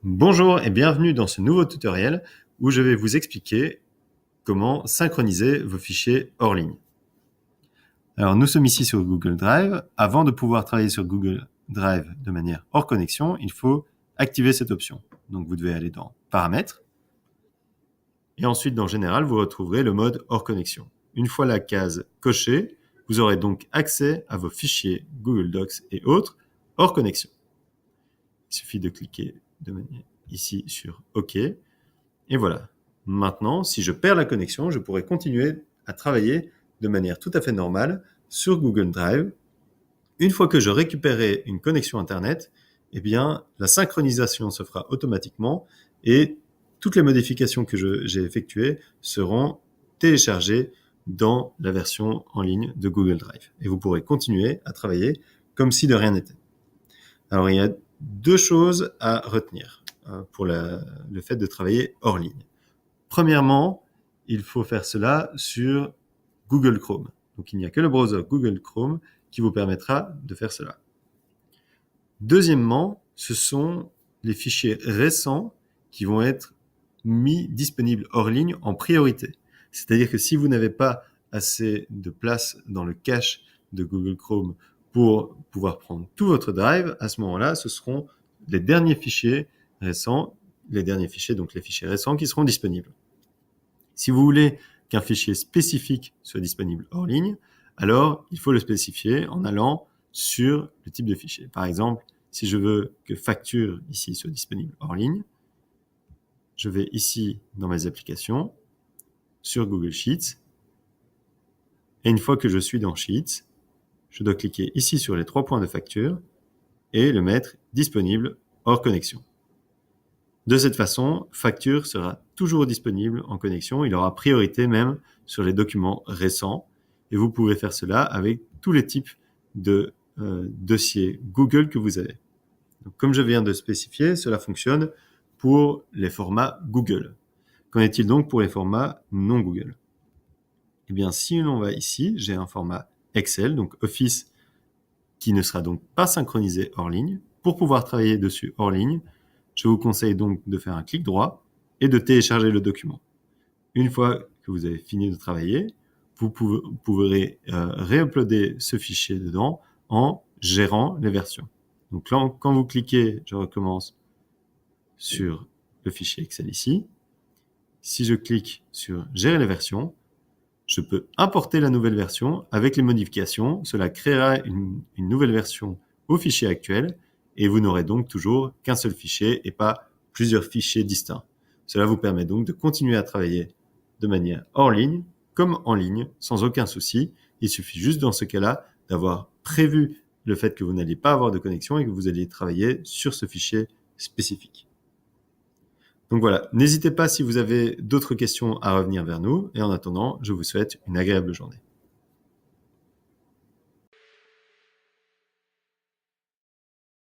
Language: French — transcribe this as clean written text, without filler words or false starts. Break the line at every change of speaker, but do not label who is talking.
Bonjour et bienvenue dans ce nouveau tutoriel où je vais vous expliquer comment synchroniser vos fichiers hors ligne. Alors nous sommes ici sur Google Drive. Avant de pouvoir travailler sur Google Drive de manière hors connexion, il faut activer cette option. Donc vous devez aller dans Paramètres et ensuite dans Général, vous retrouverez le mode hors connexion. Une fois la case cochée, vous aurez donc accès à vos fichiers Google Docs et autres hors connexion. Il suffit de cliquer de manière ici sur OK. Et voilà. Maintenant, si je perds la connexion, je pourrais continuer à travailler de manière tout à fait normale sur Google Drive. Une fois que je récupérerai une connexion Internet, eh bien, la synchronisation se fera automatiquement et toutes les modifications que j'ai effectuées seront téléchargées dans la version en ligne de Google Drive. Et vous pourrez continuer à travailler comme si de rien n'était. Alors, il y a deux choses à retenir pour le fait de travailler hors ligne. Premièrement, il faut faire cela sur Google Chrome. Donc, il n'y a que le browser Google Chrome qui vous permettra de faire cela. Deuxièmement, ce sont les fichiers récents qui vont être mis disponibles hors ligne en priorité. C'est-à-dire que si vous n'avez pas assez de place dans le cache de Google Chrome pour pouvoir prendre tout votre drive, à ce moment-là, ce seront les derniers fichiers récents, donc les fichiers récents qui seront disponibles. Si vous voulez qu'un fichier spécifique soit disponible hors ligne, alors il faut le spécifier en allant sur le type de fichier. Par exemple, si je veux que facture ici soit disponible hors ligne, je vais ici dans mes applications, sur Google Sheets, et une fois que je suis dans Sheets, je dois cliquer ici sur les trois points de facture et le mettre disponible hors connexion. De cette façon, facture sera toujours disponible en connexion. Il aura priorité même sur les documents récents. Et vous pouvez faire cela avec tous les types de dossiers Google que vous avez. Donc, comme je viens de spécifier, cela fonctionne pour les formats Google. Qu'en est-il donc pour les formats non Google? Eh bien, si l'on va ici, j'ai un format Excel, donc Office, qui ne sera donc pas synchronisé hors ligne. Pour pouvoir travailler dessus hors ligne, je vous conseille donc de faire un clic droit et de télécharger le document. Une fois que vous avez fini de travailler, vous pourrez réuploader ce fichier dedans en gérant les versions. Donc là, quand vous cliquez, je recommence sur le fichier Excel ici. Si je clique sur gérer les versions, je peux importer la nouvelle version avec les modifications. Cela créera une nouvelle version au fichier actuel et vous n'aurez donc toujours qu'un seul fichier et pas plusieurs fichiers distincts. Cela vous permet donc de continuer à travailler de manière hors ligne comme en ligne sans aucun souci. Il suffit juste dans ce cas-là d'avoir prévu le fait que vous n'alliez pas avoir de connexion et que vous alliez travailler sur ce fichier spécifique. Donc voilà, n'hésitez pas si vous avez d'autres questions à revenir vers nous et en attendant, je vous souhaite une agréable journée.